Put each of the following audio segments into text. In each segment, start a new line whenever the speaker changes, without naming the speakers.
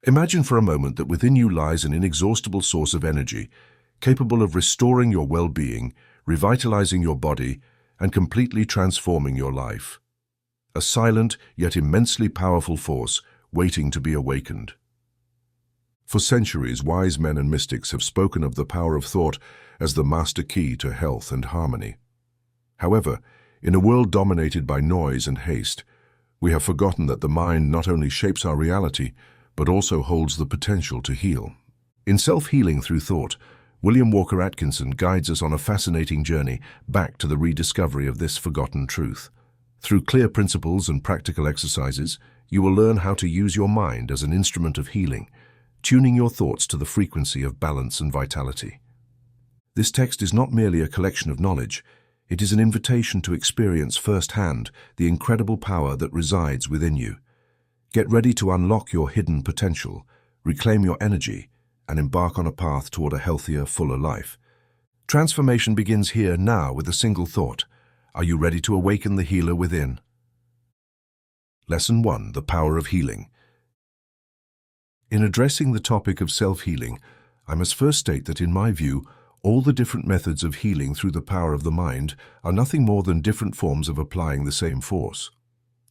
Imagine for a moment that within you lies an inexhaustible source of energy, capable of restoring your well-being, revitalizing your body, and completely transforming your life. A silent yet immensely powerful force waiting to be awakened. For centuries, wise men and mystics have spoken of the power of thought as the master key to health and harmony. However, in a world dominated by noise and haste, we have forgotten that the mind not only shapes our reality, but also holds the potential to heal. In Self-Healing Through Thought, William Walker Atkinson guides us on a fascinating journey back to the rediscovery of this forgotten truth. Through clear principles and practical exercises, you will learn how to use your mind as an instrument of healing, tuning your thoughts to the frequency of balance and vitality. This text is not merely a collection of knowledge, it is an invitation to experience firsthand the incredible power that resides within you. Get ready to unlock your hidden potential, reclaim your energy, and embark on a path toward a healthier, fuller life. Transformation begins here now with a single thought. Are you ready to awaken the healer within? Lesson 1. The Power of Healing. In addressing the topic of self-healing, I must first state that in my view, all the different methods of healing through the power of the mind are nothing more than different forms of applying the same force.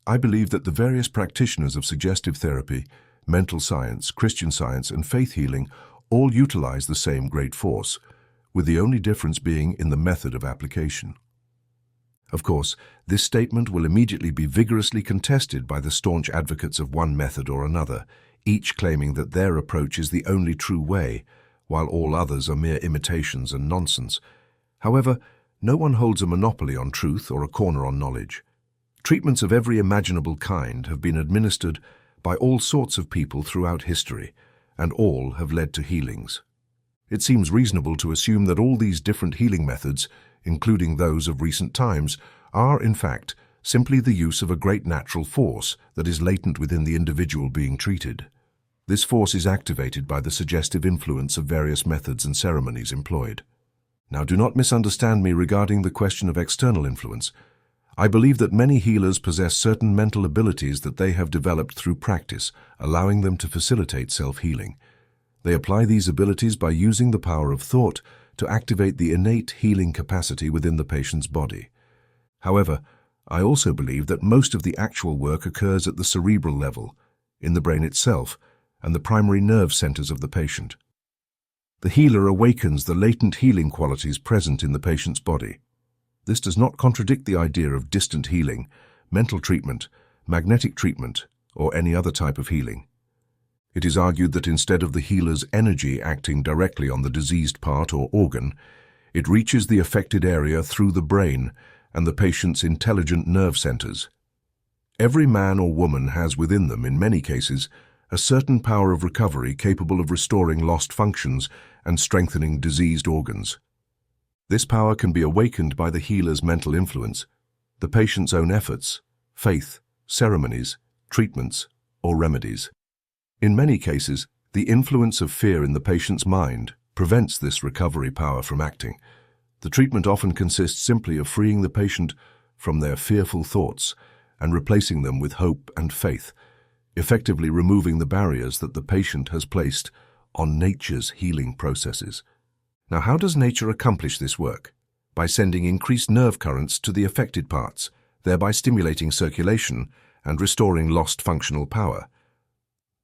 I believe that the various practitioners of suggestive therapy, mental science, Christian Science, and faith healing all utilize the same great force, with the only difference being in the method of application. Of course, this statement will immediately be vigorously contested by the staunch advocates of one method or another, each claiming that their approach is the only true way, while all others are mere imitations and nonsense. However, no one holds a monopoly on truth or a corner on knowledge. Treatments of every imaginable kind have been administered by all sorts of people throughout history, and all have led to healings. It seems reasonable to assume that all these different healing methods, including those of recent times, are, in fact, simply the use of a great natural force that is latent within the individual being treated. This force is activated by the suggestive influence of various methods and ceremonies employed. Now, do not misunderstand me regarding the question of external influence. I believe that many healers possess certain mental abilities that they have developed through practice, allowing them to facilitate self-healing. They apply these abilities by using the power of thought to activate the innate healing capacity within the patient's body. However, I also believe that most of the actual work occurs at the cerebral level, in the brain itself, and the primary nerve centers of the patient. The healer awakens the latent healing qualities present in the patient's body. This does not contradict the idea of distant healing, mental treatment, magnetic treatment, or any other type of healing. It is argued that instead of the healer's energy acting directly on the diseased part or organ, it reaches the affected area through the brain and the patient's intelligent nerve centers. Every man or woman has within them, in many cases, a certain power of recovery capable of restoring lost functions and strengthening diseased organs. This power can be awakened by the healer's mental influence, the patient's own efforts, faith, ceremonies, treatments, or remedies. In many cases, the influence of fear in the patient's mind prevents this recovery power from acting. The treatment often consists simply of freeing the patient from their fearful thoughts and replacing them with hope and faith, effectively removing the barriers that the patient has placed on nature's healing processes. Now, how does nature accomplish this work? By sending increased nerve currents to the affected parts, thereby stimulating circulation and restoring lost functional power.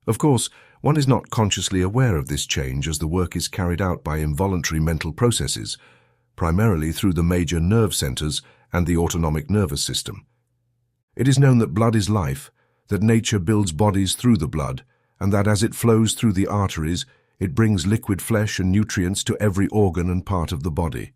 Of course, one is not consciously aware of this change as the work is carried out by involuntary mental processes, primarily through the major nerve centers and the autonomic nervous system. It is known that blood is life, that nature builds bodies through the blood, and that as it flows through the arteries, it brings liquid flesh and nutrients to every organ and part of the body.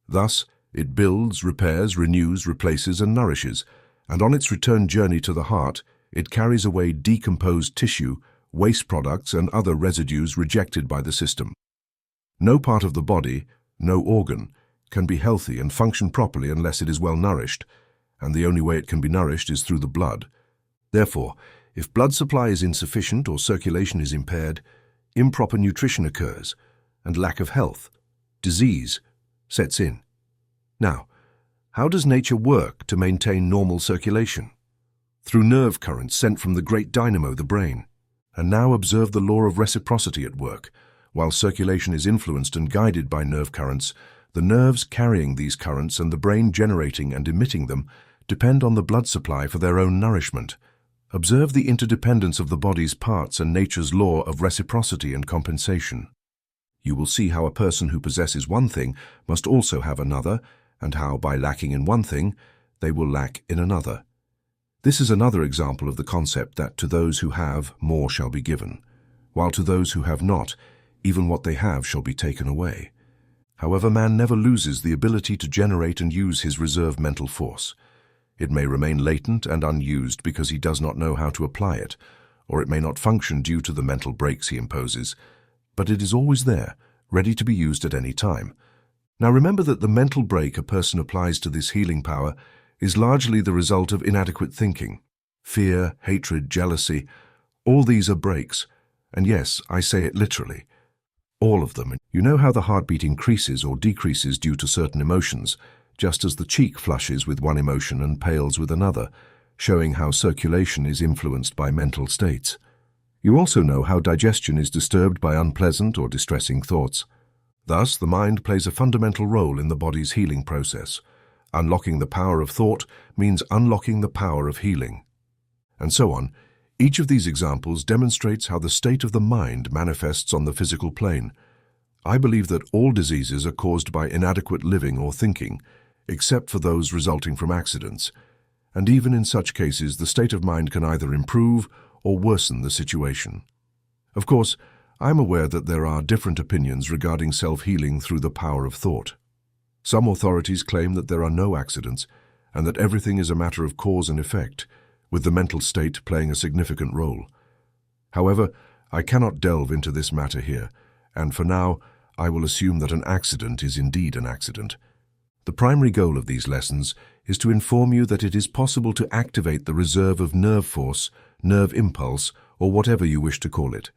Thus, it builds, repairs, renews, replaces, and nourishes, and on its return journey to the heart, it carries away decomposed tissue, waste products, and other residues rejected by the system. No part of the body, no organ, can be healthy and function properly unless it is well nourished, and the only way it can be nourished is through the blood. Therefore, if blood supply is insufficient or circulation is impaired, improper nutrition occurs, and lack of health, disease, sets in. Now, how does nature work to maintain normal circulation? Through nerve currents sent from the great dynamo, the brain. And now observe the law of reciprocity at work. While circulation is influenced and guided by nerve currents, the nerves carrying these currents and the brain generating and emitting them depend on the blood supply for their own nourishment. Observe the interdependence of the body's parts and nature's law of reciprocity and compensation. You will see how a person who possesses one thing must also have another, and how, by lacking in one thing, they will lack in another. This is another example of the concept that to those who have, more shall be given, while to those who have not, even what they have shall be taken away. However, man never loses the ability to generate and use his reserve mental force. It may remain latent and unused because he does not know how to apply it, or it may not function due to the mental breaks he imposes, but it is always there, ready to be used at any time. Now remember that the mental break a person applies to this healing power is largely the result of inadequate thinking. Fear, hatred, jealousy, all these are breaks, and yes, I say it literally. All of them. You know how the heartbeat increases or decreases due to certain emotions, just as the cheek flushes with one emotion and pales with another, showing how circulation is influenced by mental states. You also know how digestion is disturbed by unpleasant or distressing thoughts. Thus, the mind plays a fundamental role in the body's healing process. Unlocking the power of thought means unlocking the power of healing. And so on. Each of these examples demonstrates how the state of the mind manifests on the physical plane. I believe that all diseases are caused by inadequate living or thinking, except for those resulting from accidents. And even in such cases, the state of mind can either improve or worsen the situation. Of course, I am aware that there are different opinions regarding self-healing through the power of thought. Some authorities claim that there are no accidents and that everything is a matter of cause and effect, with the mental state playing a significant role. However, I cannot delve into this matter here, and for now, I will assume that an accident is indeed an accident. The primary goal of these lessons is to inform you that it is possible to activate the reserve of nerve force, nerve impulse, or whatever you wish to call it.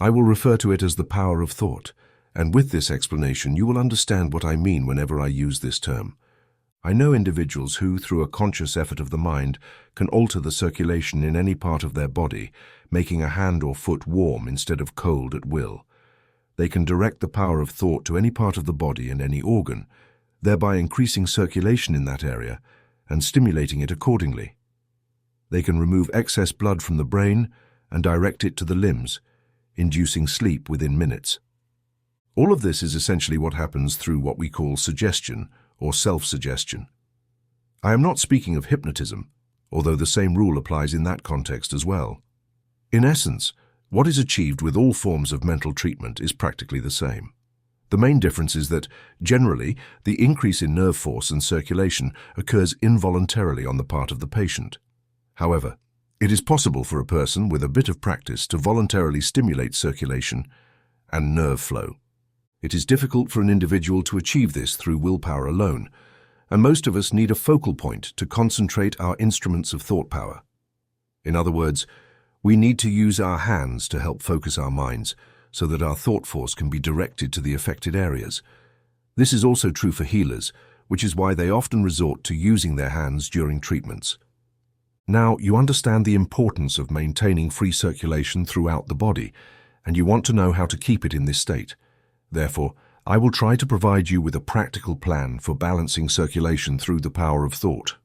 I will refer to it as the power of thought, and with this explanation you will understand what I mean whenever I use this term. I know individuals who, through a conscious effort of the mind, can alter the circulation in any part of their body, making a hand or foot warm instead of cold at will. They can direct the power of thought to any part of the body and any organ, thereby increasing circulation in that area and stimulating it accordingly. They can remove excess blood from the brain and direct it to the limbs, inducing sleep within minutes. All of this is essentially what happens through what we call suggestion or self-suggestion. I am not speaking of hypnotism, although the same rule applies in that context as well. In essence, what is achieved with all forms of mental treatment is practically the same. The main difference is that, generally, the increase in nerve force and circulation occurs involuntarily on the part of the patient. However, it is possible for a person with a bit of practice to voluntarily stimulate circulation and nerve flow. It is difficult for an individual to achieve this through willpower alone, and most of us need a focal point to concentrate our instruments of thought power. In other words, we need to use our hands to help focus our minds so that our thought force can be directed to the affected areas. This is also true for healers, which is why they often resort to using their hands during treatments. Now, you understand the importance of maintaining free circulation throughout the body, and you want to know how to keep it in this state. Therefore, I will try to provide you with a practical plan for balancing circulation through the power of thought.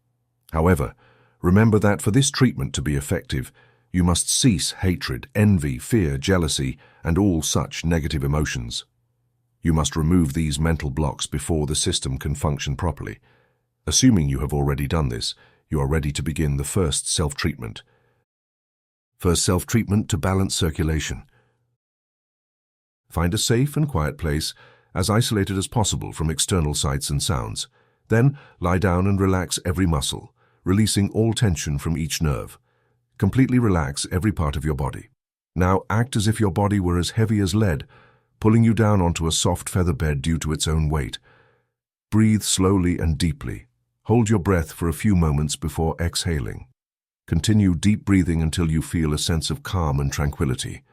However, remember that for this treatment to be effective, you must cease hatred, envy, fear, jealousy, and all such negative emotions. You must remove these mental blocks before the system can function properly. Assuming you have already done this, you are ready to begin the first self-treatment. First self-treatment to balance circulation. Find a safe and quiet place, as isolated as possible from external sights and sounds. Then lie down and relax every muscle, releasing all tension from each nerve. Completely relax every part of your body. Now act as if your body were as heavy as lead, pulling you down onto a soft feather bed due to its own weight. Breathe slowly and deeply. Hold your breath for a few moments before exhaling. Continue deep breathing until you feel a sense of calm and tranquility.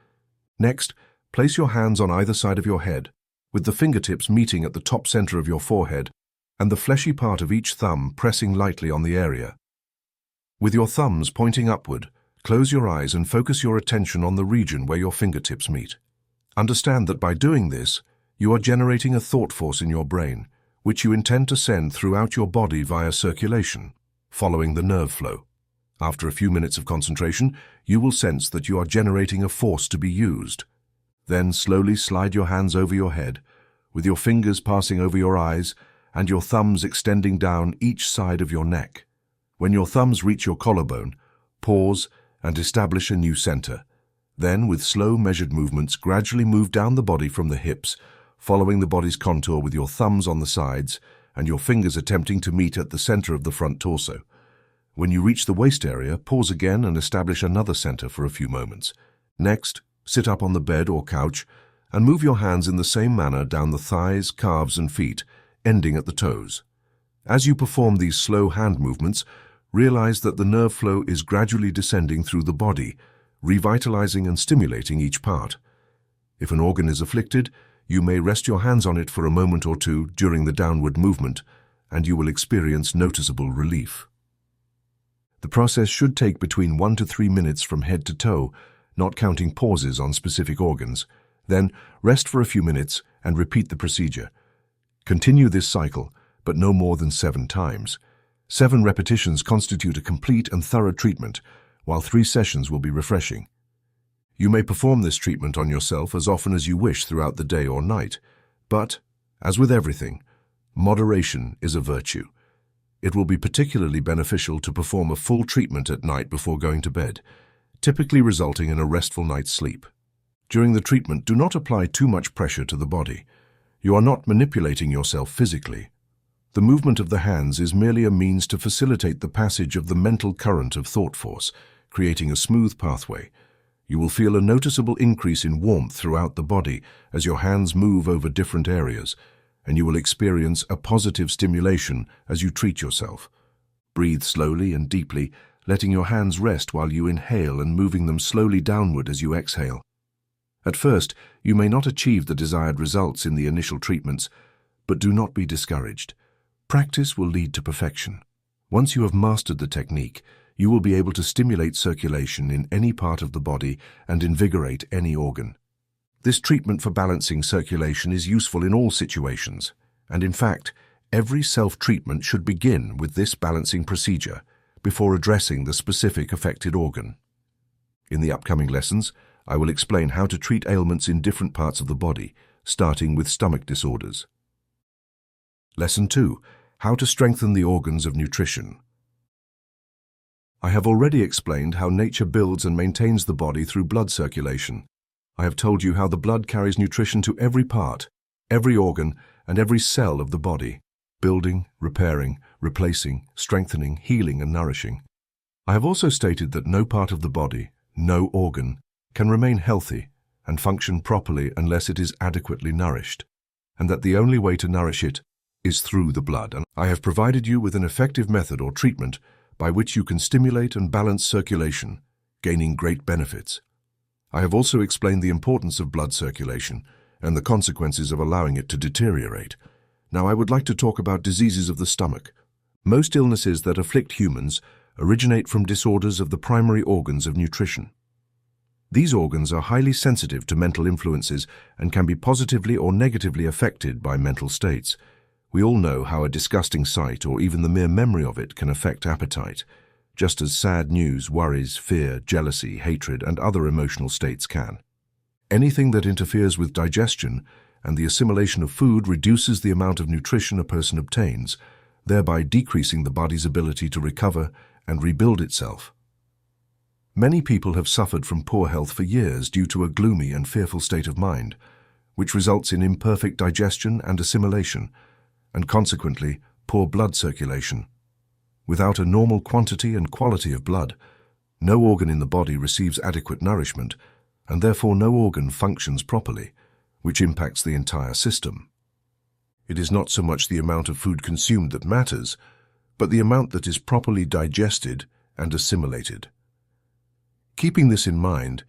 Next, place your hands on either side of your head, with the fingertips meeting at the top center of your forehead and the fleshy part of each thumb pressing lightly on the area. With your thumbs pointing upward, Close your eyes and focus your attention on the region where your fingertips meet. Understand that by doing this, you are generating a thought force in your brain, which you intend to send throughout your body via circulation, following the nerve flow. After a few minutes of concentration, you will sense that you are generating a force to be used. Then slowly slide your hands over your head, with your fingers passing over your eyes and your thumbs extending down each side of your neck. When your thumbs reach your collarbone, pause and establish a new center. Then, with slow measured movements, gradually move down the body from the hips, following the body's contour with your thumbs on the sides and your fingers attempting to meet at the center of the front torso. When you reach the waist area, pause again and establish another center for a few moments. Next, sit up on the bed or couch and move your hands in the same manner down the thighs, calves and feet, ending at the toes. As you perform these slow hand movements, realize that the nerve flow is gradually descending through the body, revitalizing and stimulating each part. If an organ is afflicted, you may rest your hands on it for a moment or two during the downward movement, and you will experience noticeable relief. The process should take between 1 to 3 minutes from head to toe, not counting pauses on specific organs. Then, rest for a few minutes and repeat the procedure. Continue this cycle, but no more than 7 times. 7 repetitions constitute a complete and thorough treatment, while 3 sessions will be refreshing. You may perform this treatment on yourself as often as you wish throughout the day or night, but, as with everything, moderation is a virtue. It will be particularly beneficial to perform a full treatment at night before going to bed, typically resulting in a restful night's sleep. During the treatment, do not apply too much pressure to the body. You are not manipulating yourself physically. The movement of the hands is merely a means to facilitate the passage of the mental current of thought force, creating a smooth pathway. You will feel a noticeable increase in warmth throughout the body as your hands move over different areas, and you will experience a positive stimulation as you treat yourself. Breathe slowly and deeply, letting your hands rest while you inhale and moving them slowly downward as you exhale. At first, you may not achieve the desired results in the initial treatments, but do not be discouraged. Practice will lead to perfection. Once you have mastered the technique, you will be able to stimulate circulation in any part of the body and invigorate any organ. This treatment for balancing circulation is useful in all situations, and in fact, every self-treatment should begin with this balancing procedure before addressing the specific affected organ. In the upcoming lessons, I will explain how to treat ailments in different parts of the body, starting with stomach disorders. Lesson 2. How to strengthen the organs of nutrition. I have already explained how nature builds and maintains the body through blood circulation. I have told you how the blood carries nutrition to every part, every organ, and every cell of the body, building, repairing, replacing, strengthening, healing, and nourishing. I have also stated that no part of the body, no organ, can remain healthy and function properly unless it is adequately nourished, and that the only way to nourish it is through the blood. And I have provided you with an effective method or treatment by which you can stimulate and balance circulation, gaining great benefits. I have also explained the importance of blood circulation and the consequences of allowing it to deteriorate. Now I would like to talk about diseases of the stomach. Most illnesses that afflict humans originate from disorders of the primary organs of nutrition. These organs are highly sensitive to mental influences and can be positively or negatively affected by mental states. We all know how a disgusting sight or even the mere memory of it can affect appetite, just as sad news, worries, fear, jealousy, hatred, and other emotional states can. Anything that interferes with digestion and the assimilation of food reduces the amount of nutrition a person obtains, thereby decreasing the body's ability to recover and rebuild itself. Many people have suffered from poor health for years due to a gloomy and fearful state of mind, which results in imperfect digestion and assimilation, and consequently, poor blood circulation. Without a normal quantity and quality of blood, no organ in the body receives adequate nourishment, and therefore no organ functions properly, which impacts the entire system. It is not so much the amount of food consumed that matters, but the amount that is properly digested and assimilated. Keeping this in mind,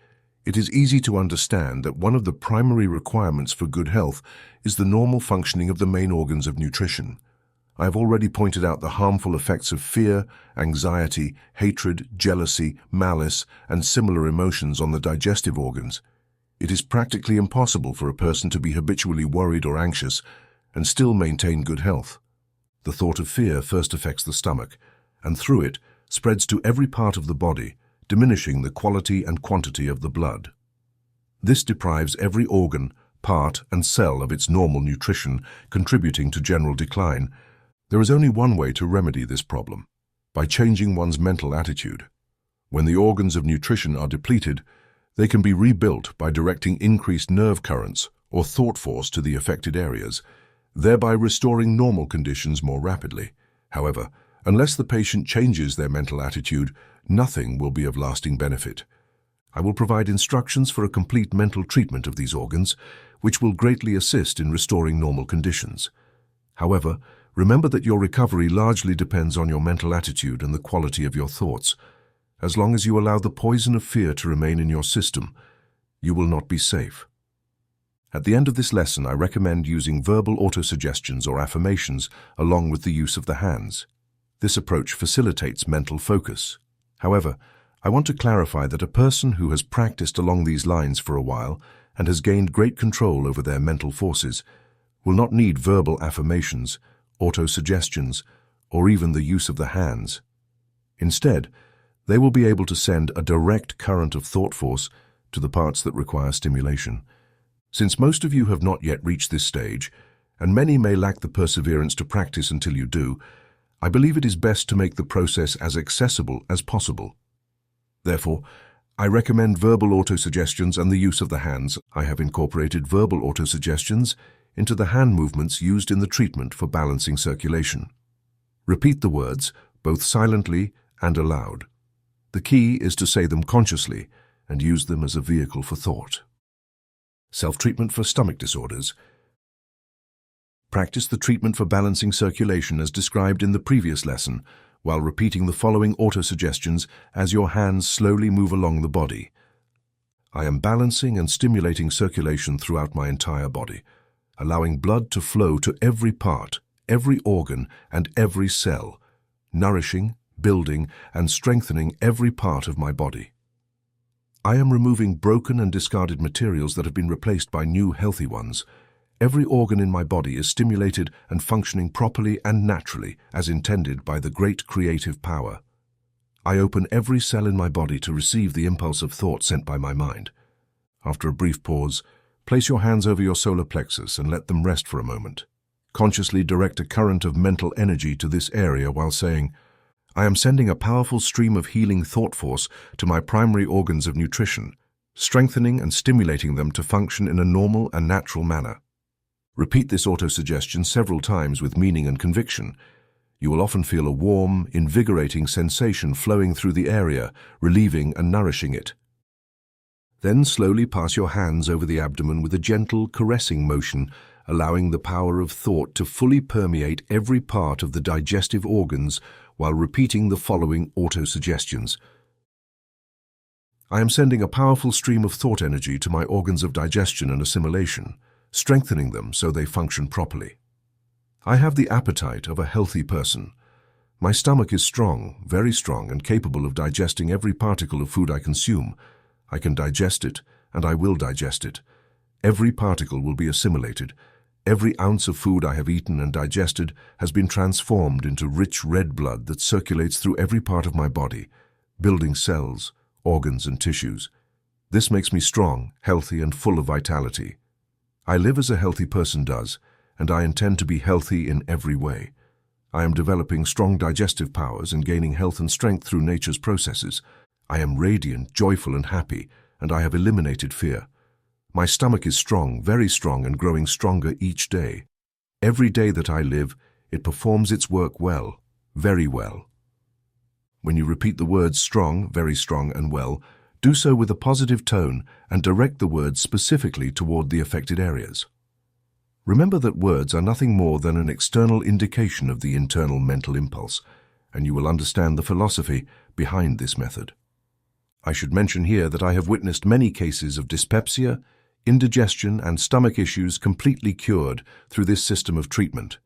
it is easy to understand that one of the primary requirements for good health is the normal functioning of the main organs of nutrition. I have already pointed out the harmful effects of fear, anxiety, hatred, jealousy, malice, and similar emotions on the digestive organs. It is practically impossible for a person to be habitually worried or anxious and still maintain good health. The thought of fear first affects the stomach, and through it spreads to every part of the body, diminishing the quality and quantity of the blood. This deprives every organ, part, and cell of its normal nutrition, contributing to general decline. There is only one way to remedy this problem: by changing one's mental attitude. When the organs of nutrition are depleted, they can be rebuilt by directing increased nerve currents or thought force to the affected areas, thereby restoring normal conditions more rapidly. However, unless the patient changes their mental attitude, nothing will be of lasting benefit. I will provide instructions for a complete mental treatment of these organs, which will greatly assist in restoring normal conditions. However, remember that your recovery largely depends on your mental attitude and the quality of your thoughts. As long as you allow the poison of fear to remain in your system, you will not be safe. At the end of this lesson, I recommend using verbal autosuggestions or affirmations along with the use of the hands. This approach facilitates mental focus. However, I want to clarify that a person who has practiced along these lines for a while and has gained great control over their mental forces will not need verbal affirmations, autosuggestions, or even the use of the hands. Instead, they will be able to send a direct current of thought force to the parts that require stimulation. Since most of you have not yet reached this stage, and many may lack the perseverance to practice until you do, I believe it is best to make the process as accessible as possible. Therefore, I recommend verbal autosuggestions and the use of the hands. I have incorporated verbal autosuggestions into the hand movements used in the treatment for balancing circulation. Repeat the words, both silently and aloud. The key is to say them consciously and use them as a vehicle for thought. Self-treatment for stomach disorders. Practice the treatment for balancing circulation as described in the previous lesson, while repeating the following autosuggestions as your hands slowly move along the body. I am balancing and stimulating circulation throughout my entire body, allowing blood to flow to every part, every organ, and every cell, nourishing, building, and strengthening every part of my body. I am removing broken and discarded materials that have been replaced by new healthy ones. Every organ in my body is stimulated and functioning properly and naturally as intended by the great creative power. I open every cell in my body to receive the impulse of thought sent by my mind. After a brief pause, place your hands over your solar plexus and let them rest for a moment. Consciously direct a current of mental energy to this area while saying, I am sending a powerful stream of healing thought force to my primary organs of nutrition, strengthening and stimulating them to function in a normal and natural manner. Repeat this autosuggestion several times with meaning and conviction. You will often feel a warm, invigorating sensation flowing through the area, relieving and nourishing it. Then slowly pass your hands over the abdomen with a gentle, caressing motion, allowing the power of thought to fully permeate every part of the digestive organs while repeating the following autosuggestions. I am sending a powerful stream of thought energy to my organs of digestion and assimilation, strengthening them so they function properly. I have the appetite of a healthy person. My stomach is strong, very strong, and capable of digesting every particle of food I consume. I can digest it, and I will digest it. Every particle will be assimilated. Every ounce of food I have eaten and digested has been transformed into rich red blood that circulates through every part of my body, building cells, organs, and tissues. This makes me strong, healthy, and full of vitality. I live as a healthy person does, and I intend to be healthy in every way. I am developing strong digestive powers and gaining health and strength through nature's processes. I am radiant, joyful, and happy, and I have eliminated fear. My stomach is strong, very strong, and growing stronger each day. Every day that I live, it performs its work well, very well. When you repeat the words strong, very strong, and well, do so with a positive tone and direct the words specifically toward the affected areas. Remember that words are nothing more than an external indication of the internal mental impulse, and you will understand the philosophy behind this method. I should mention here that I have witnessed many cases of dyspepsia, indigestion, and stomach issues completely cured through this system of treatment.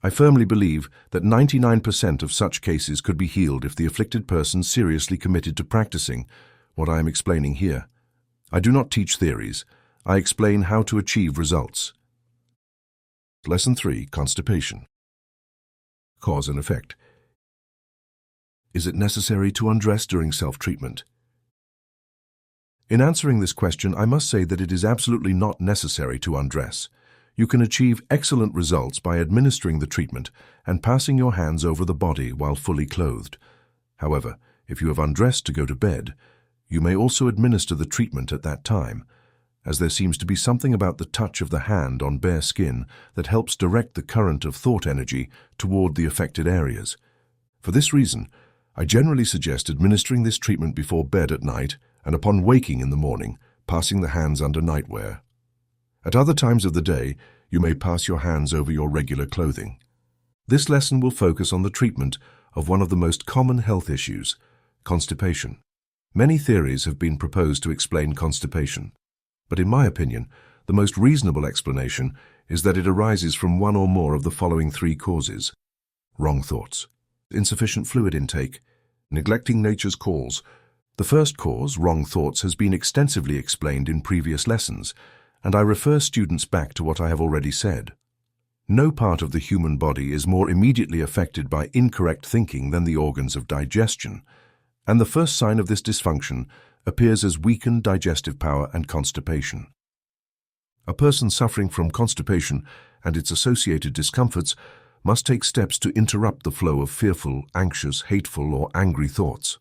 I firmly believe that 99% of such cases could be healed if the afflicted person seriously committed to practicing what I am explaining here. I do not teach theories. I explain how to achieve results. Lesson 3. Constipation. Cause and effect. Is it necessary to undress during self-treatment? In answering this question, I must say that it is absolutely not necessary to undress. You can achieve excellent results by administering the treatment and passing your hands over the body while fully clothed. However, if you have undressed to go to bed, you may also administer the treatment at that time, as there seems to be something about the touch of the hand on bare skin that helps direct the current of thought energy toward the affected areas. For this reason, I generally suggest administering this treatment before bed at night and upon waking in the morning, passing the hands under nightwear. At other times of the day, you may pass your hands over your regular clothing. This lesson will focus on the treatment of one of the most common health issues, constipation. Many theories have been proposed to explain constipation, but in my opinion, the most reasonable explanation is that it arises from one or more of the following 3 causes: wrong thoughts, insufficient fluid intake, neglecting nature's calls. The first cause, wrong thoughts, has been extensively explained in previous lessons, and I refer students back to what I have already said. No part of the human body is more immediately affected by incorrect thinking than the organs of digestion, and the first sign of this dysfunction appears as weakened digestive power and constipation. A person suffering from constipation and its associated discomforts must take steps to interrupt the flow of fearful, anxious, hateful, or angry thoughts.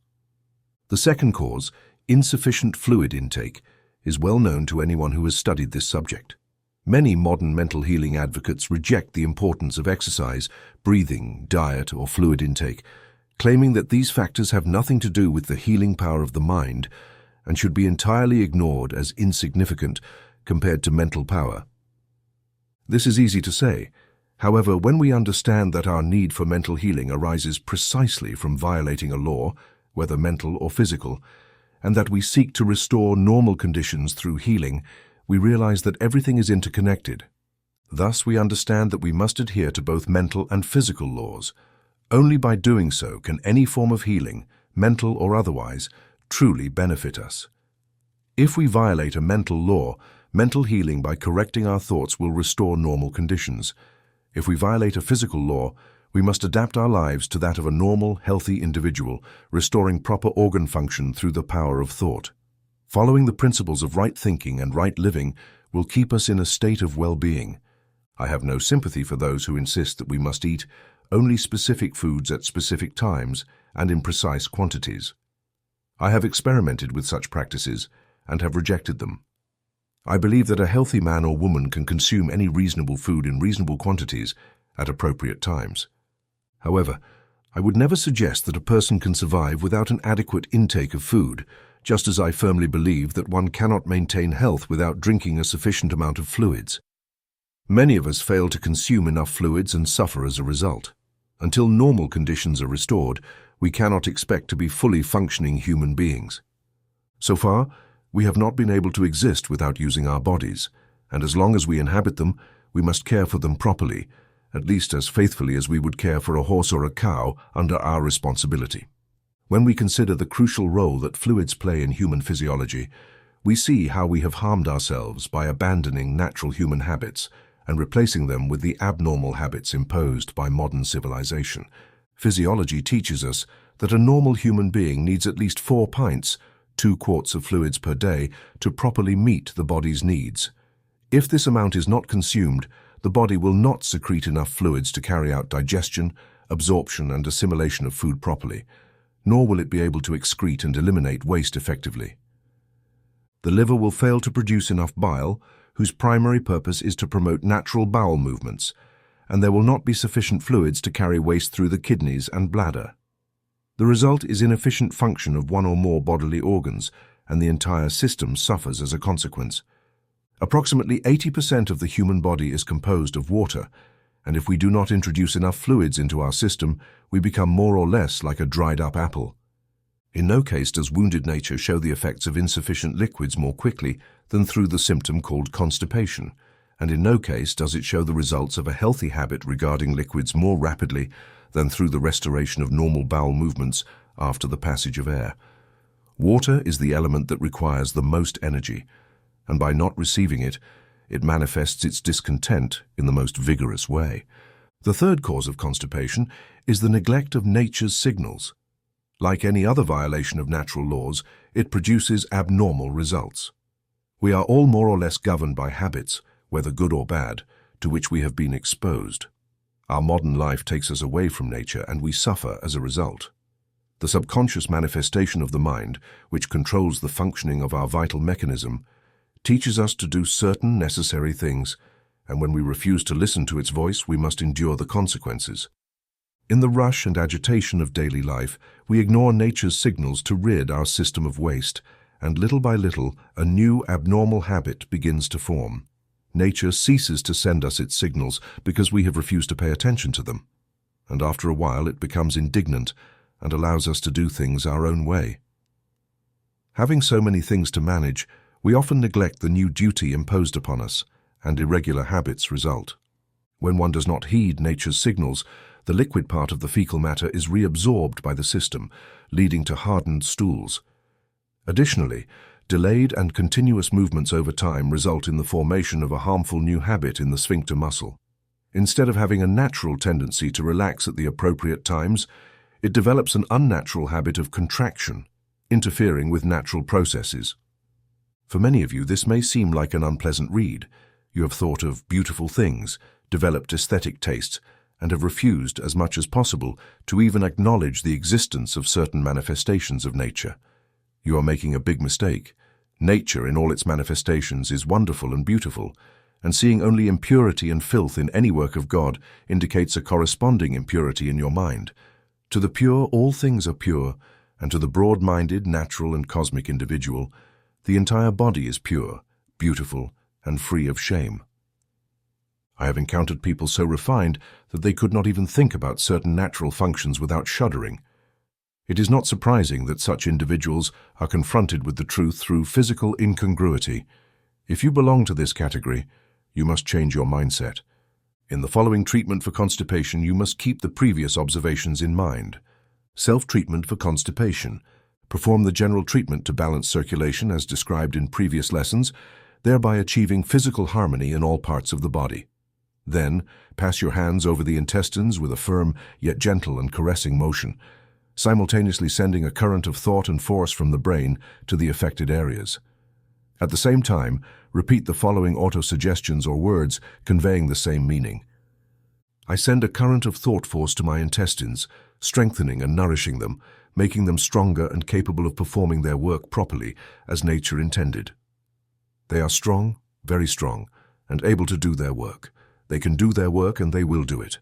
The second cause, insufficient fluid intake, is well known to anyone who has studied this subject. Many modern mental healing advocates reject the importance of exercise, breathing, diet, or fluid intake, claiming that these factors have nothing to do with the healing power of the mind and should be entirely ignored as insignificant compared to mental power. This is easy to say. However, when we understand that our need for mental healing arises precisely from violating a law, whether mental or physical, and that we seek to restore normal conditions through healing, we realize that everything is interconnected. Thus, we understand that we must adhere to both mental and physical laws. Only by doing so can any form of healing, mental or otherwise, truly benefit us. If we violate a mental law, mental healing by correcting our thoughts will restore normal conditions. If we violate a physical law, we must adapt our lives to that of a normal, healthy individual, restoring proper organ function through the power of thought. Following the principles of right thinking and right living will keep us in a state of well-being. I have no sympathy for those who insist that we must eat only specific foods at specific times and in precise quantities. I have experimented with such practices and have rejected them. I believe that a healthy man or woman can consume any reasonable food in reasonable quantities at appropriate times. However, I would never suggest that a person can survive without an adequate intake of food, just as I firmly believe that one cannot maintain health without drinking a sufficient amount of fluids. Many of us fail to consume enough fluids and suffer as a result. Until normal conditions are restored, we cannot expect to be fully functioning human beings. So far, we have not been able to exist without using our bodies, and as long as we inhabit them, we must care for them properly, at least as faithfully as we would care for a horse or a cow under our responsibility. When we consider the crucial role that fluids play in human physiology, we see how we have harmed ourselves by abandoning natural human habits and replacing them with the abnormal habits imposed by modern civilization. Physiology teaches us that a normal human being needs at least 4 pints, 2 quarts of fluids per day, to properly meet the body's needs. If this amount is not consumed, the body will not secrete enough fluids to carry out digestion, absorption, and assimilation of food properly, nor will it be able to excrete and eliminate waste effectively. The liver will fail to produce enough bile, whose primary purpose is to promote natural bowel movements, and there will not be sufficient fluids to carry waste through the kidneys and bladder. The result is inefficient function of one or more bodily organs, and the entire system suffers as a consequence. Approximately 80% of the human body is composed of water, and if we do not introduce enough fluids into our system, we become more or less like a dried-up apple. In no case does wounded nature show the effects of insufficient liquids more quickly than through the symptom called constipation, and in no case does it show the results of a healthy habit regarding liquids more rapidly than through the restoration of normal bowel movements after the passage of air. Water is the element that requires the most energy, and by not receiving it, it manifests its discontent in the most vigorous way. The third cause of constipation is the neglect of nature's signals. Like any other violation of natural laws, it produces abnormal results. We are all more or less governed by habits, whether good or bad, to which we have been exposed. Our modern life takes us away from nature, and we suffer as a result. The subconscious manifestation of the mind, which controls the functioning of our vital mechanism, teaches us to do certain necessary things, and when we refuse to listen to its voice, we must endure the consequences. In the rush and agitation of daily life, we ignore nature's signals to rid our system of waste, and little by little, a new abnormal habit begins to form. Nature ceases to send us its signals because we have refused to pay attention to them, and after a while it becomes indignant and allows us to do things our own way. Having so many things to manage, we often neglect the new duty imposed upon us, and irregular habits result. When one does not heed nature's signals, the liquid part of the fecal matter is reabsorbed by the system, leading to hardened stools. Additionally, delayed and continuous movements over time result in the formation of a harmful new habit in the sphincter muscle. Instead of having a natural tendency to relax at the appropriate times, it develops an unnatural habit of contraction, interfering with natural processes. For many of you, this may seem like an unpleasant read. You have thought of beautiful things, developed aesthetic tastes, and have refused, as much as possible, to even acknowledge the existence of certain manifestations of nature. You are making a big mistake. Nature in all its manifestations is wonderful and beautiful, and seeing only impurity and filth in any work of God indicates a corresponding impurity in your mind. To the pure, all things are pure, and to the broad-minded, natural and cosmic individual, the entire body is pure, beautiful, and free of shame. I have encountered people so refined that they could not even think about certain natural functions without shuddering. It is not surprising that such individuals are confronted with the truth through physical incongruity. If you belong to this category, you must change your mindset. In the following treatment for constipation, you must keep the previous observations in mind. Self-treatment for constipation. Perform the general treatment to balance circulation as described in previous lessons, thereby achieving physical harmony in all parts of the body. Then, pass your hands over the intestines with a firm yet gentle and caressing motion, simultaneously sending a current of thought and force from the brain to the affected areas. At the same time, repeat the following auto-suggestions or words conveying the same meaning. I send a current of thought force to my intestines, strengthening and nourishing them, making them stronger and capable of performing their work properly as nature intended. They are strong, very strong, and able to do their work. They can do their work and they will do it.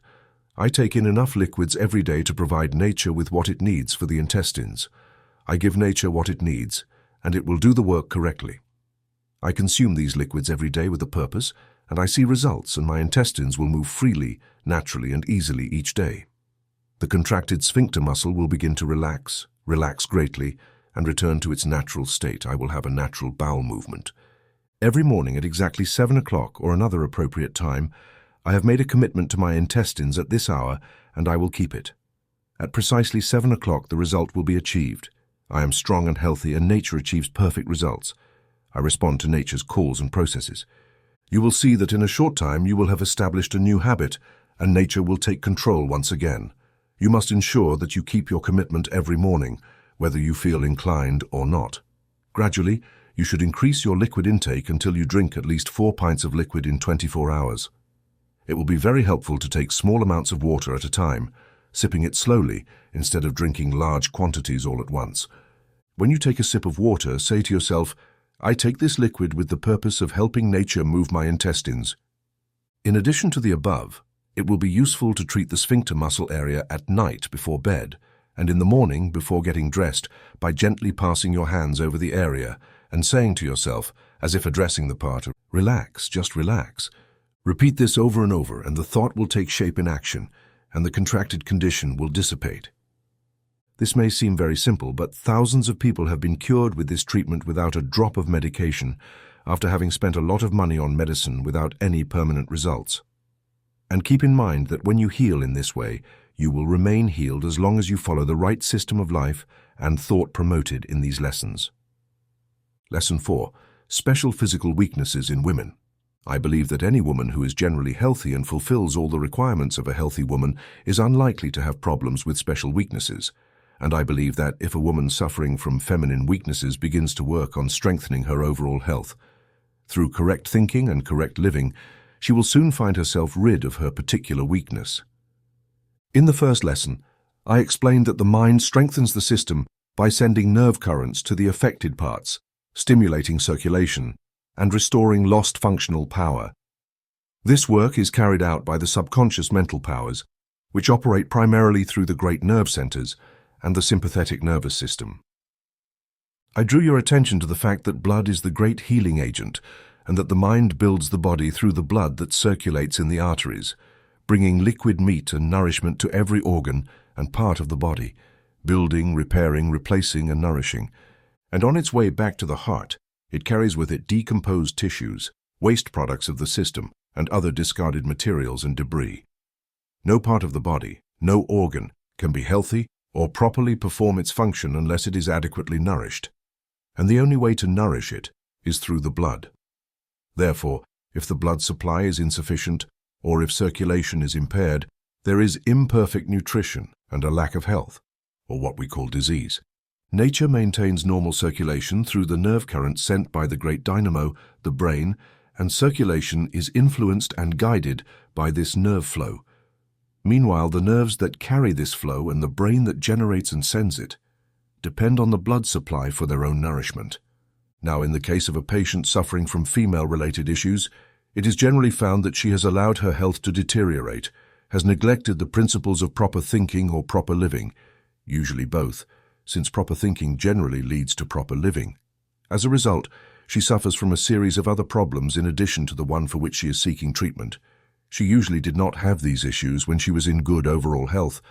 I take in enough liquids every day to provide nature with what it needs for the intestines. I give nature what it needs, and it will do the work correctly. I consume these liquids every day with a purpose, and I see results, and my intestines will move freely, naturally, and easily each day. The contracted sphincter muscle will begin to relax greatly, and return to its natural state. I will have a natural bowel movement. Every morning at exactly 7 o'clock or another appropriate time, I have made a commitment to my intestines at this hour, and I will keep it. At precisely 7 o'clock, the result will be achieved. I am strong and healthy, and nature achieves perfect results. I respond to nature's calls and processes. You will see that in a short time you will have established a new habit, and nature will take control once again. You must ensure that you keep your commitment every morning, whether you feel inclined or not. Gradually, you should increase your liquid intake until you drink at least 4 pints of liquid in 24 hours. It will be very helpful to take small amounts of water at a time, sipping it slowly instead of drinking large quantities all at once. When you take a sip of water, say to yourself, I take this liquid with the purpose of helping nature move my intestines. In addition to the above, it will be useful to treat the sphincter muscle area at night before bed, and in the morning before getting dressed by gently passing your hands over the area and saying to yourself, as if addressing the part, relax, just relax. Repeat this over and over, and the thought will take shape in action, and the contracted condition will dissipate. This may seem very simple, but thousands of people have been cured with this treatment without a drop of medication, after having spent a lot of money on medicine without any permanent results. And keep in mind that when you heal in this way, you will remain healed as long as you follow the right system of life and thought promoted in these lessons. Lesson 4. Special physical weaknesses in women. I believe that any woman who is generally healthy and fulfills all the requirements of a healthy woman is unlikely to have problems with special weaknesses. And I believe that if a woman suffering from feminine weaknesses begins to work on strengthening her overall health, through correct thinking and correct living, she will soon find herself rid of her particular weakness. In the first lesson, I explained that the mind strengthens the system by sending nerve currents to the affected parts, stimulating circulation, and restoring lost functional power. This work is carried out by the subconscious mental powers, which operate primarily through the great nerve centers and the sympathetic nervous system. I drew your attention to the fact that blood is the great healing agent, and that the mind builds the body through the blood that circulates in the arteries, bringing liquid meat and nourishment to every organ and part of the body, building, repairing, replacing, and nourishing. And on its way back to the heart, it carries with it decomposed tissues, waste products of the system, and other discarded materials and debris. No part of the body, no organ, can be healthy or properly perform its function unless it is adequately nourished. And the only way to nourish it is through the blood. Therefore, if the blood supply is insufficient, or if circulation is impaired, there is imperfect nutrition and a lack of health, or what we call disease. Nature maintains normal circulation through the nerve currents sent by the great dynamo, the brain, and circulation is influenced and guided by this nerve flow. Meanwhile, the nerves that carry this flow and the brain that generates and sends it depend on the blood supply for their own nourishment. Now, in the case of a patient suffering from female-related issues, it is generally found that she has allowed her health to deteriorate, has neglected the principles of proper thinking or proper living, usually both, since proper thinking generally leads to proper living. As a result, she suffers from a series of other problems in addition to the one for which she is seeking treatment. She usually did not have these issues when she was in good overall health,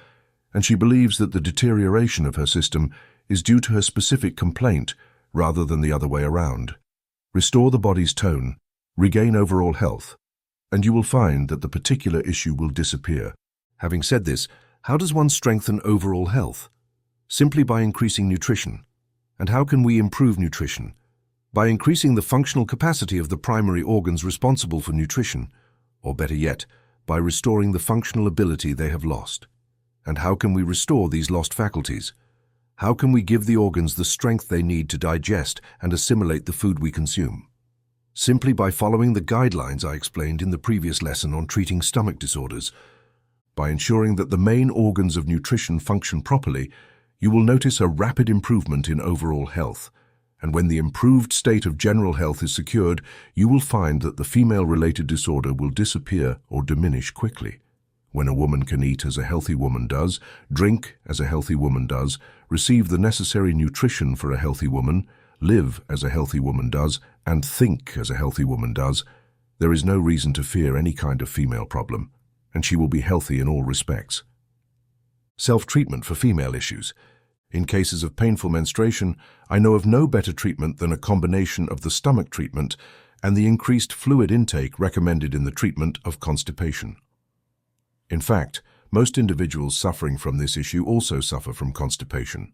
and she believes that the deterioration of her system is due to her specific complaint rather than the other way around. Restore the body's tone, regain overall health, and you will find that the particular issue will disappear. Having said this, how does one strengthen overall health? Simply by increasing nutrition. And how can we improve nutrition? By increasing the functional capacity of the primary organs responsible for nutrition, or better yet, by restoring the functional ability they have lost. And how can we restore these lost faculties? How can we give the organs the strength they need to digest and assimilate the food we consume? Simply by following the guidelines I explained in the previous lesson on treating stomach disorders. By ensuring that the main organs of nutrition function properly, you will notice a rapid improvement in overall health. And when the improved state of general health is secured, you will find that the female-related disorder will disappear or diminish quickly. When a woman can eat as a healthy woman does, drink as a healthy woman does, receive the necessary nutrition for a healthy woman, live as a healthy woman does, and think as a healthy woman does, there is no reason to fear any kind of female problem, and she will be healthy in all respects. Self-treatment for female issues. In cases of painful menstruation, I know of no better treatment than a combination of the stomach treatment and the increased fluid intake recommended in the treatment of constipation. In fact, most individuals suffering from this issue also suffer from constipation.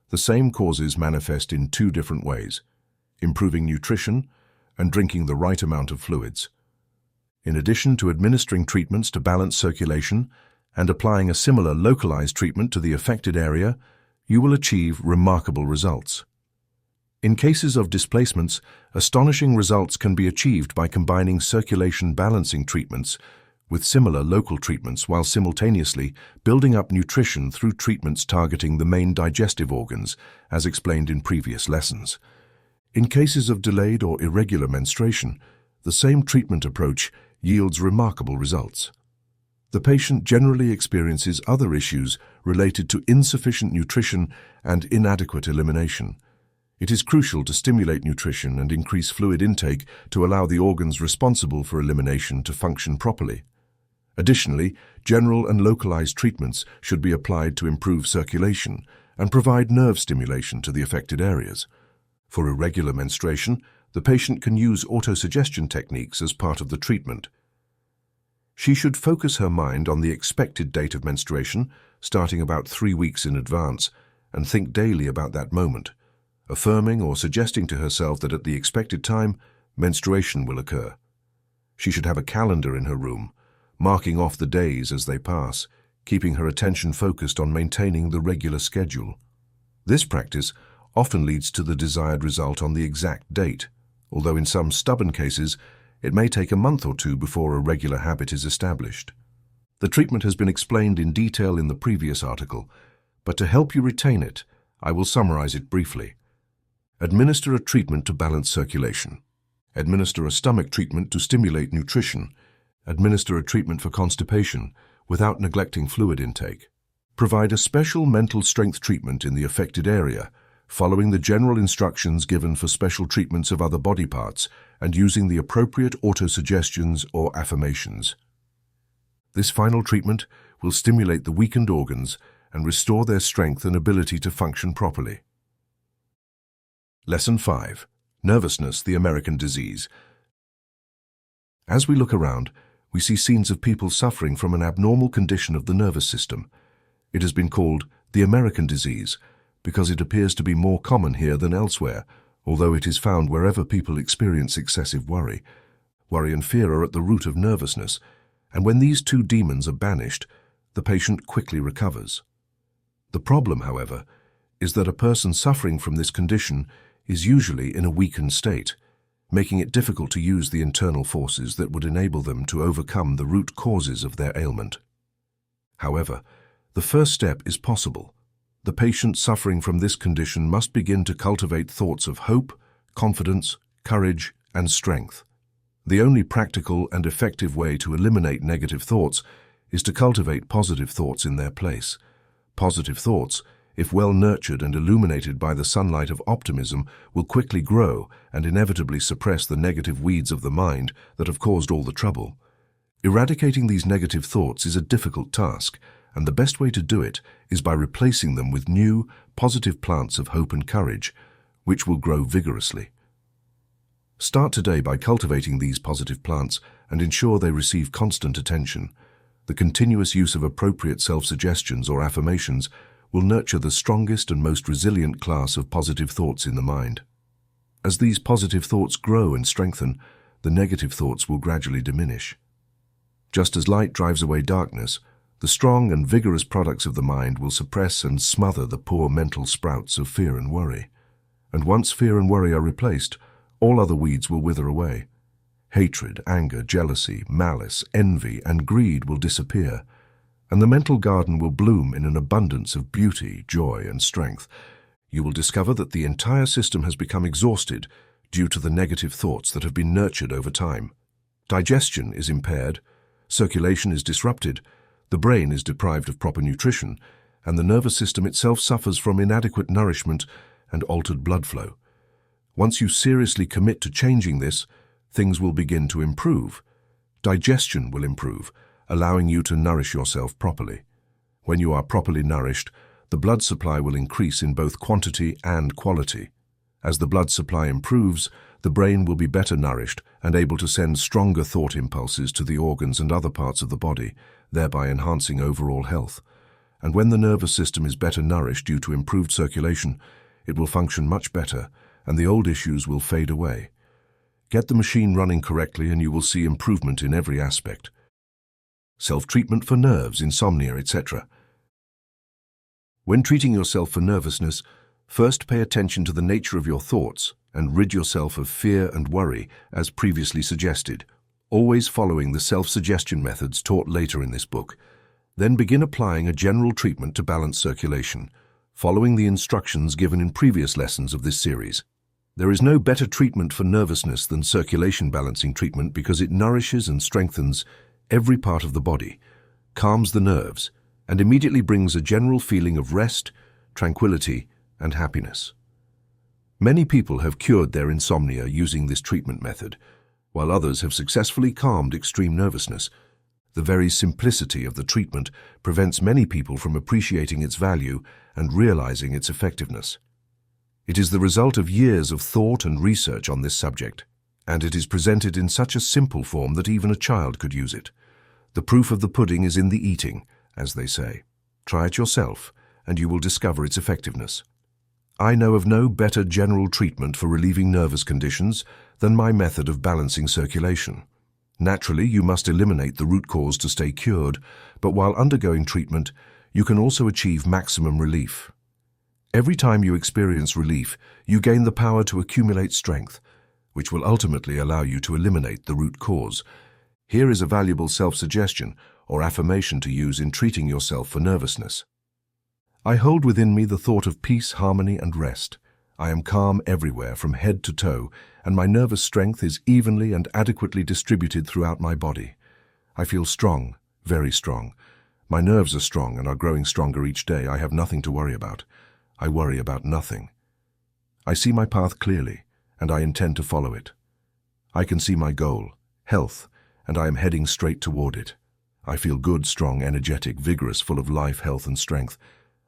The same causes manifest in two different ways: improving nutrition and drinking the right amount of fluids. In addition to administering treatments to balance circulation and applying a similar localized treatment to the affected area, you will achieve remarkable results. In cases of displacements, astonishing results can be achieved by combining circulation balancing treatments with similar local treatments while simultaneously building up nutrition through treatments targeting the main digestive organs, as explained in previous lessons. In cases of delayed or irregular menstruation, the same treatment approach yields remarkable results. The patient generally experiences other issues related to insufficient nutrition and inadequate elimination. It is crucial to stimulate nutrition and increase fluid intake to allow the organs responsible for elimination to function properly. Additionally, general and localized treatments should be applied to improve circulation and provide nerve stimulation to the affected areas. For irregular menstruation, The patient can use autosuggestion techniques as part of the treatment. She should focus her mind on the expected date of menstruation, starting about 3 weeks in advance, and think daily about that moment, affirming or suggesting to herself that at the expected time, menstruation will occur. She should have a calendar in her room, marking off the days as they pass, keeping her attention focused on maintaining the regular schedule. This practice often leads to the desired result on the exact date, although in some stubborn cases, it may take a month or 2 before a regular habit is established. The treatment has been explained in detail in the previous article, but to help you retain it, I will summarize it briefly. Administer a treatment to balance circulation. Administer a stomach treatment to stimulate nutrition. Administer a treatment for constipation without neglecting fluid intake. Provide a special mental strength treatment in the affected area, following the general instructions given for special treatments of other body parts and using the appropriate autosuggestions or affirmations. This final treatment will stimulate the weakened organs and restore their strength and ability to function properly. Lesson 5. Nervousness, the American disease. As we look around, we see scenes of people suffering from an abnormal condition of the nervous system. It has been called the American disease because it appears to be more common here than elsewhere, although it is found wherever people experience excessive worry. Worry and fear are at the root of nervousness, and when these two demons are banished, the patient quickly recovers. The problem, however, is that a person suffering from this condition is usually in a weakened state, making it difficult to use the internal forces that would enable them to overcome the root causes of their ailment. However, the first step is possible. The patient suffering from this condition must begin to cultivate thoughts of hope, confidence, courage, and strength. The only practical and effective way to eliminate negative thoughts is to cultivate positive thoughts in their place. Positive thoughts, if well nurtured and illuminated by the sunlight of optimism, will quickly grow and inevitably suppress the negative weeds of the mind that have caused all the trouble. Eradicating these negative thoughts is a difficult task, and the best way to do it is by replacing them with new, positive plants of hope and courage, which will grow vigorously. Start today by cultivating these positive plants and ensure they receive constant attention. The continuous use of appropriate self-suggestions or affirmations will nurture the strongest and most resilient class of positive thoughts in the mind. As these positive thoughts grow and strengthen, the negative thoughts will gradually diminish. Just as light drives away darkness, the strong and vigorous products of the mind will suppress and smother the poor mental sprouts of fear and worry. And once fear and worry are replaced, all other weeds will wither away. Hatred, anger, jealousy, malice, envy, and greed will disappear, and the mental garden will bloom in an abundance of beauty, joy, and strength. You will discover that the entire system has become exhausted due to the negative thoughts that have been nurtured over time. Digestion is impaired, circulation is disrupted, the brain is deprived of proper nutrition, and the nervous system itself suffers from inadequate nourishment and altered blood flow. Once you seriously commit to changing this, things will begin to improve. Digestion will improve, allowing you to nourish yourself properly. When you are properly nourished, the blood supply will increase in both quantity and quality. As the blood supply improves, the brain will be better nourished and able to send stronger thought impulses to the organs and other parts of the body, thereby enhancing overall health. And when the nervous system is better nourished due to improved circulation, it will function much better, and the old issues will fade away. Get the machine running correctly and you will see improvement in every aspect. Self-treatment for nerves, insomnia, etc. When treating yourself for nervousness, first pay attention to the nature of your thoughts and rid yourself of fear and worry, as previously suggested, always following the self-suggestion methods taught later in this book. Then begin applying a general treatment to balance circulation, following the instructions given in previous lessons of this series. There is no better treatment for nervousness than circulation balancing treatment because it nourishes and strengthens every part of the body, calms the nerves, and immediately brings a general feeling of rest, tranquility, and happiness. Many people have cured their insomnia using this treatment method, while others have successfully calmed extreme nervousness. The very simplicity of the treatment prevents many people from appreciating its value and realizing its effectiveness. It is the result of years of thought and research on this subject, and it is presented in such a simple form that even a child could use it. The proof of the pudding is in the eating, as they say. Try it yourself, and you will discover its effectiveness. I know of no better general treatment for relieving nervous conditions than my method of balancing circulation. Naturally, you must eliminate the root cause to stay cured, but while undergoing treatment, you can also achieve maximum relief. Every time you experience relief, you gain the power to accumulate strength, which will ultimately allow you to eliminate the root cause. Here is a valuable self-suggestion or affirmation to use in treating yourself for nervousness. I hold within me the thought of peace, harmony, and rest. I am calm everywhere from head to toe, and my nervous strength is evenly and adequately distributed throughout my body. I feel strong, very strong. My nerves are strong and are growing stronger each day. I have nothing to worry about. I worry about nothing. I see my path clearly, and I intend to follow it. I can see my goal, health, and I am heading straight toward it. I feel good, strong, energetic, vigorous, full of life, health, and strength.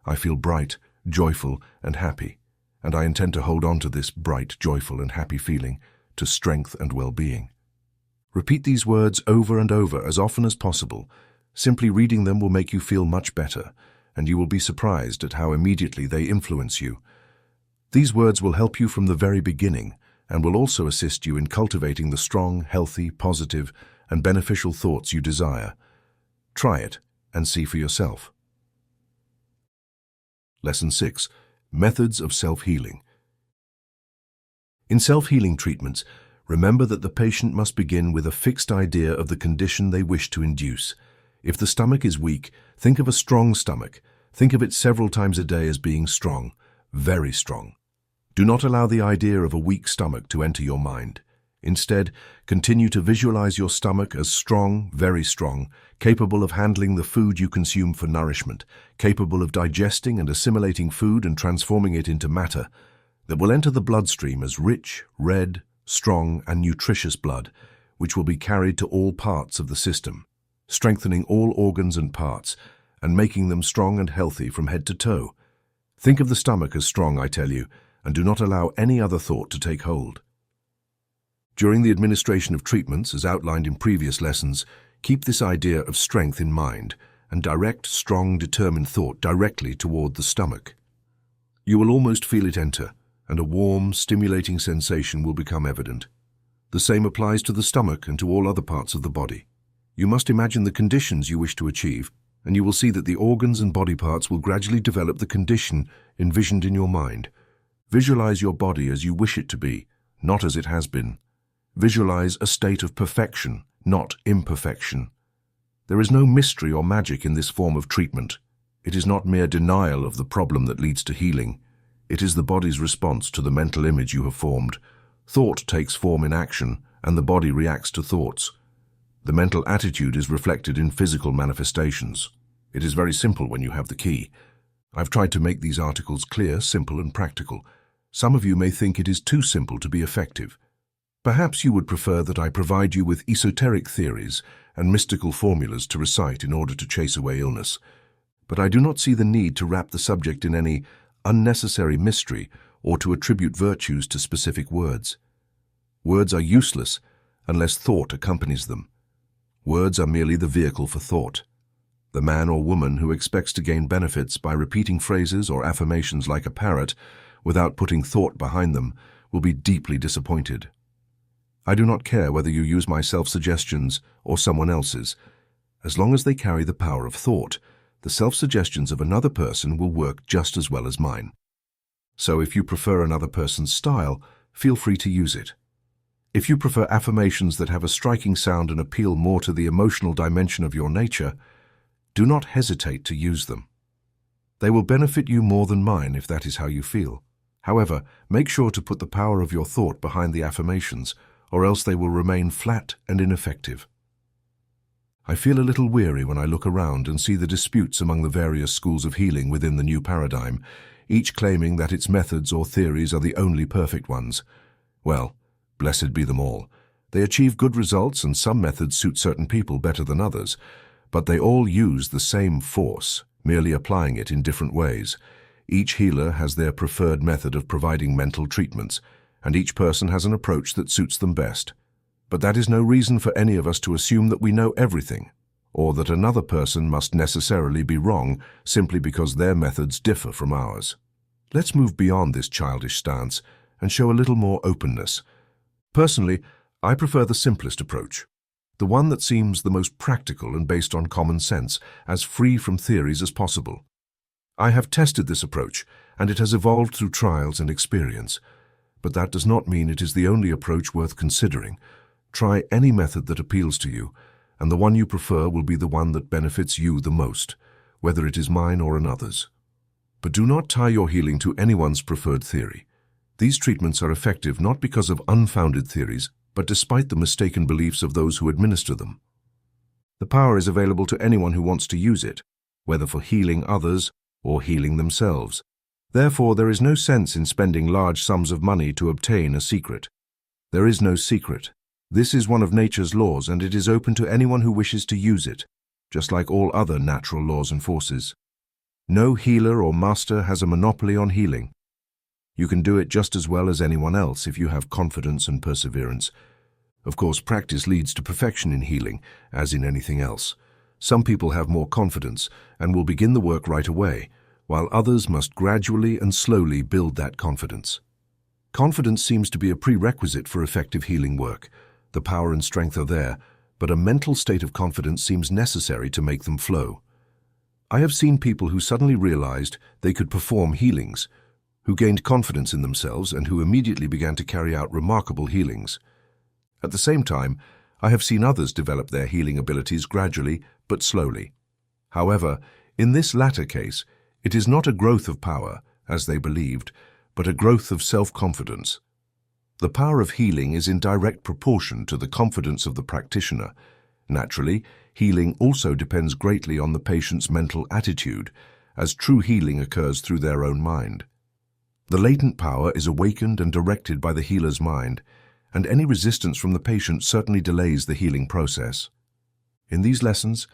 I feel bright, joyful, and happy, and I intend to hold on to this bright, joyful, and happy feeling to strength and well-being. Repeat these words over and over as often as possible. Simply reading them will make you feel much better, and you will be surprised at how immediately they influence you. These words will help you from the very beginning and will also assist you in cultivating the strong, healthy, positive, and beneficial thoughts you desire. Try it and see for yourself. Lesson 6. Methods of self-healing. In self-healing treatments, remember that the patient must begin with a fixed idea of the condition they wish to induce. If the stomach is weak, think of a strong stomach. Think of it several times a day as being strong, very strong. Do not allow the idea of a weak stomach to enter your mind. Instead, continue to visualize your stomach as strong, very strong, capable of handling the food you consume for nourishment, capable of digesting and assimilating food and transforming it into matter that will enter the bloodstream as rich, red, strong, and nutritious blood, which will be carried to all parts of the system, strengthening all organs and parts, and making them strong and healthy from head to toe. Think of the stomach as strong, I tell you, and do not allow any other thought to take hold. During the administration of treatments, as outlined in previous lessons, keep this idea of strength in mind and direct strong, determined thought directly toward the stomach. You will almost feel it enter, and a warm, stimulating sensation will become evident. The same applies to the stomach and to all other parts of the body. You must imagine the conditions you wish to achieve, and you will see that the organs and body parts will gradually develop the condition envisioned in your mind. Visualize your body as you wish it to be, not as it has been. Visualize a state of perfection, not imperfection. There is no mystery or magic in this form of treatment. It is not mere denial of the problem that leads to healing. It is the body's response to the mental image you have formed. Thought takes form in action, and the body reacts to thoughts. The mental attitude is reflected in physical manifestations. It is very simple when you have the key. I've tried to make these articles clear, simple, and practical. Some of you may think it is too simple to be effective. Perhaps you would prefer that I provide you with esoteric theories and mystical formulas to recite in order to chase away illness. But I do not see the need to wrap the subject in any unnecessary mystery or to attribute virtues to specific words. Words are useless unless thought accompanies them. Words are merely the vehicle for thought. The man or woman who expects to gain benefits by repeating phrases or affirmations like a parrot without putting thought behind them will be deeply disappointed. I do not care whether you use my self-suggestions or someone else's. As long as they carry the power of thought, the self-suggestions of another person will work just as well as mine. So if you prefer another person's style, feel free to use it. If you prefer affirmations that have a striking sound and appeal more to the emotional dimension of your nature, do not hesitate to use them. They will benefit you more than mine if that is how you feel. However, make sure to put the power of your thought behind the affirmations, or else they will remain flat and ineffective. I feel a little weary when I look around and see the disputes among the various schools of healing within the new paradigm, each claiming that its methods or theories are the only perfect ones. Well, blessed be them all. They achieve good results and some methods suit certain people better than others, but they all use the same force, merely applying it in different ways. Each healer has their preferred method of providing mental treatments, and each person has an approach that suits them best. But that is no reason for any of us to assume that we know everything, or that another person must necessarily be wrong simply because their methods differ from ours. Let's move beyond this childish stance and show a little more openness. Personally, I prefer the simplest approach, the one that seems the most practical and based on common sense, as free from theories as possible. I have tested this approach, and it has evolved through trials and experience. But that does not mean it is the only approach worth considering. Try any method that appeals to you, and the one you prefer will be the one that benefits you the most, whether it is mine or another's. But do not tie your healing to anyone's preferred theory. These treatments are effective not because of unfounded theories, but despite the mistaken beliefs of those who administer them. The power is available to anyone who wants to use it, whether for healing others or healing themselves. Therefore, there is no sense in spending large sums of money to obtain a secret. There is no secret. This is one of nature's laws, and it is open to anyone who wishes to use it, just like all other natural laws and forces. No healer or master has a monopoly on healing. You can do it just as well as anyone else if you have confidence and perseverance. Of course, practice leads to perfection in healing, as in anything else. Some people have more confidence and will begin the work right away, while others must gradually and slowly build that confidence. Confidence seems to be a prerequisite for effective healing work. The power and strength are there, but a mental state of confidence seems necessary to make them flow. I have seen people who suddenly realized they could perform healings, who gained confidence in themselves and who immediately began to carry out remarkable healings. At the same time, I have seen others develop their healing abilities gradually but slowly. However, in this latter case, it is not a growth of power, as they believed, but a growth of self-confidence. The power of healing is in direct proportion to the confidence of the practitioner. Naturally, healing also depends greatly on the patient's mental attitude, as true healing occurs through their own mind. The latent power is awakened and directed by the healer's mind, and any resistance from the patient certainly delays the healing process. In these lessons,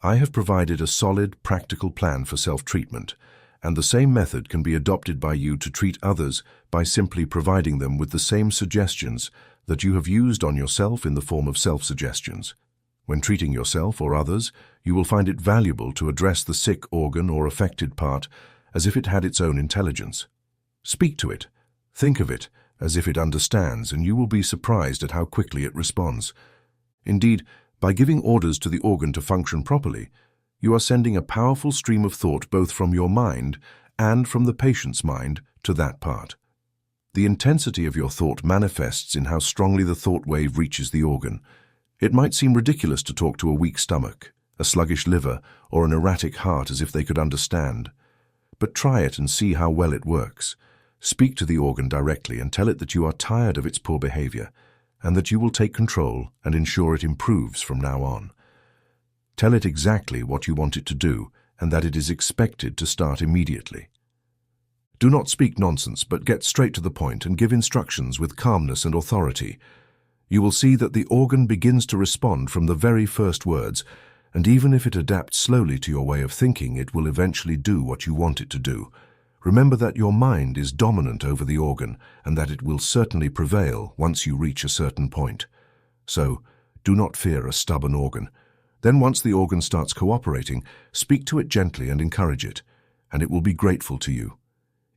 I have provided a solid, practical plan for self-treatment, and the same method can be adopted by you to treat others by simply providing them with the same suggestions that you have used on yourself in the form of self-suggestions. When treating yourself or others, you will find it valuable to address the sick organ or affected part as if it had its own intelligence. Speak to it, think of it as if it understands, and you will be surprised at how quickly it responds. Indeed, by giving orders to the organ to function properly, you are sending a powerful stream of thought both from your mind and from the patient's mind to that part. The intensity of your thought manifests in how strongly the thought wave reaches the organ. It might seem ridiculous to talk to a weak stomach, a sluggish liver, or an erratic heart as if they could understand. But try it and see how well it works. Speak to the organ directly and tell it that you are tired of its poor behavior, and that you will take control and ensure it improves from now on. Tell it exactly what you want it to do, and that it is expected to start immediately. Do not speak nonsense, but get straight to the point and give instructions with calmness and authority. You will see that the organ begins to respond from the very first words, and even if it adapts slowly to your way of thinking, it will eventually do what you want it to do. Remember that your mind is dominant over the organ, and that it will certainly prevail once you reach a certain point. So, do not fear a stubborn organ. Then once the organ starts cooperating, speak to it gently and encourage it, and it will be grateful to you.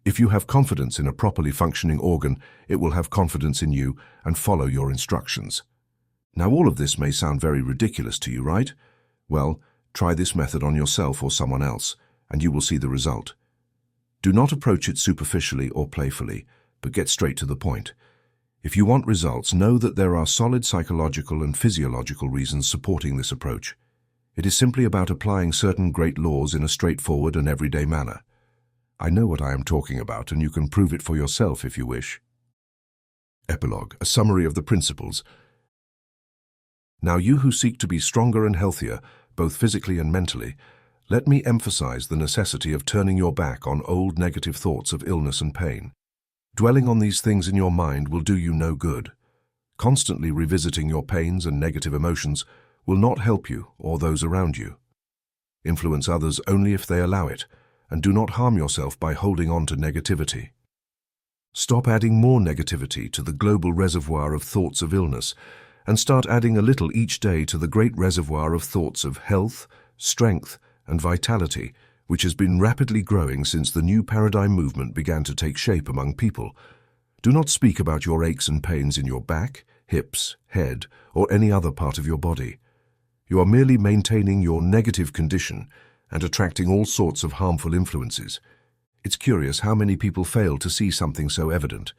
If you have confidence in a properly functioning organ, it will have confidence in you and follow your instructions. Now, all of this may sound very ridiculous to you, right? Well, try this method on yourself or someone else, and you will see the result. Do not approach it superficially or playfully, but get straight to the point. If you want results, know that there are solid psychological and physiological reasons supporting this approach. It is simply about applying certain great laws in a straightforward and everyday manner. I know what I am talking about, and you can prove it for yourself if you wish. Epilogue, a summary of the principles. Now, you who seek to be stronger and healthier, both physically and mentally, let me emphasize the necessity of turning your back on old negative thoughts of illness and pain. Dwelling on these things in your mind will do you no good. Constantly revisiting your pains and negative emotions will not help you or those around you. Influence others only if they allow it, and do not harm yourself by holding on to negativity. Stop adding more negativity to the global reservoir of thoughts of illness, and start adding a little each day to the great reservoir of thoughts of health, strength, and vitality, which has been rapidly growing since the new paradigm movement began to take shape among people. Do not speak about your aches and pains in your back, hips, head, or any other part of your body. You are merely maintaining your negative condition and attracting all sorts of harmful influences. It's curious how many people fail to see something so evident,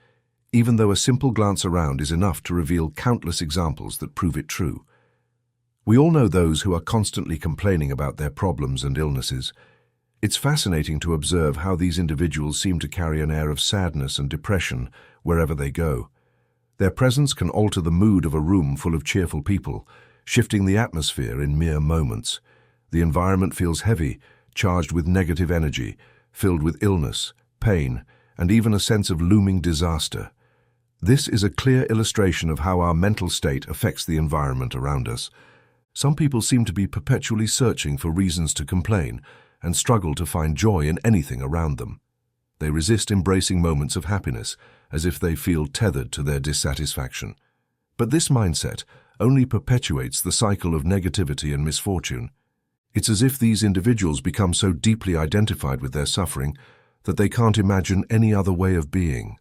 even though a simple glance around is enough to reveal countless examples that prove it true. We all know those who are constantly complaining about their problems and illnesses. It's fascinating to observe how these individuals seem to carry an air of sadness and depression wherever they go. Their presence can alter the mood of a room full of cheerful people, shifting the atmosphere in mere moments. The environment feels heavy, charged with negative energy, filled with illness, pain, and even a sense of looming disaster. This is a clear illustration of how our mental state affects the environment around us. Some people seem to be perpetually searching for reasons to complain and struggle to find joy in anything around them. They resist embracing moments of happiness, as if they feel tethered to their dissatisfaction. But this mindset only perpetuates the cycle of negativity and misfortune. It's as if these individuals become so deeply identified with their suffering that they can't imagine any other way of being.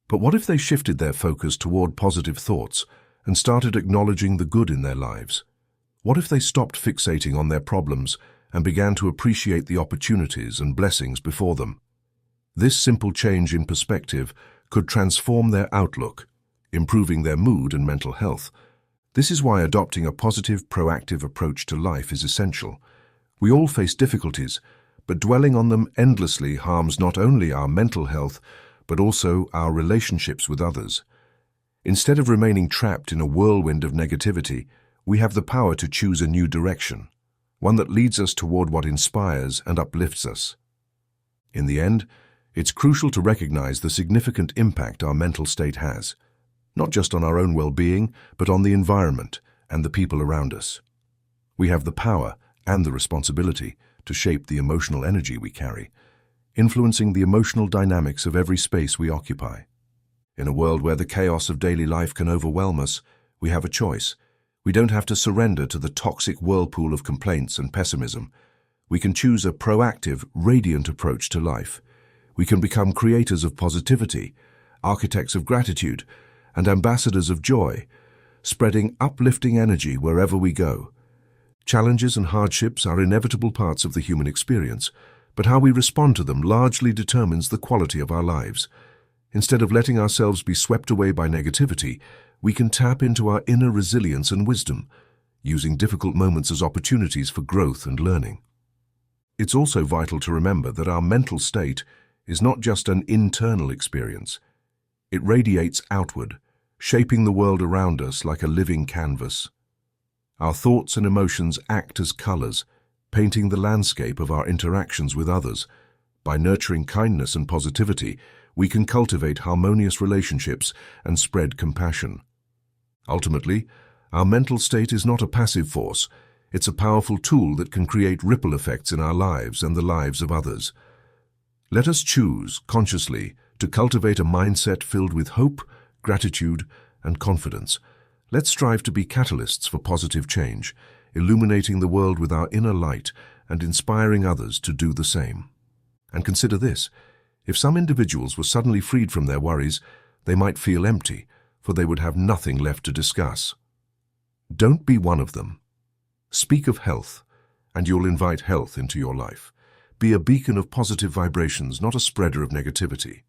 But what if they shifted their focus toward positive thoughts and started acknowledging the good in their lives? What if they stopped fixating on their problems and began to appreciate the opportunities and blessings before them? This simple change in perspective could transform their outlook, improving their mood and mental health. This is why adopting a positive, proactive approach to life is essential. We all face difficulties, but dwelling on them endlessly harms not only our mental health, but also our relationships with others. Instead of remaining trapped in a whirlwind of negativity, we have the power to choose a new direction, one that leads us toward what inspires and uplifts us. In the end, it's crucial to recognize the significant impact our mental state has, not just on our own well-being, but on the environment and the people around us. We have the power and the responsibility to shape the emotional energy we carry, influencing the emotional dynamics of every space we occupy. In a world where the chaos of daily life can overwhelm us, we have a choice. We don't have to surrender to the toxic whirlpool of complaints and pessimism. We can choose a proactive, radiant approach to life. We can become creators of positivity, architects of gratitude, and ambassadors of joy, spreading uplifting energy wherever we go. Challenges and hardships are inevitable parts of the human experience, but how we respond to them largely determines the quality of our lives. Instead of letting ourselves be swept away by negativity, we can tap into our inner resilience and wisdom, using difficult moments as opportunities for growth and learning. It's also vital to remember that our mental state is not just an internal experience. It radiates outward, shaping the world around us like a living canvas. Our thoughts and emotions act as colors, painting the landscape of our interactions with others. By nurturing kindness and positivity, we can cultivate harmonious relationships and spread compassion. Ultimately, our mental state is not a passive force. It's a powerful tool that can create ripple effects in our lives and the lives of others. Let us choose, consciously, to cultivate a mindset filled with hope, gratitude, and confidence. Let's strive to be catalysts for positive change, illuminating the world with our inner light and inspiring others to do the same. And consider this: if some individuals were suddenly freed from their worries, they might feel empty, for they would have nothing left to discuss. Don't be one of them. Speak of health, and you'll invite health into your life. Be a beacon of positive vibrations, not a spreader of negativity.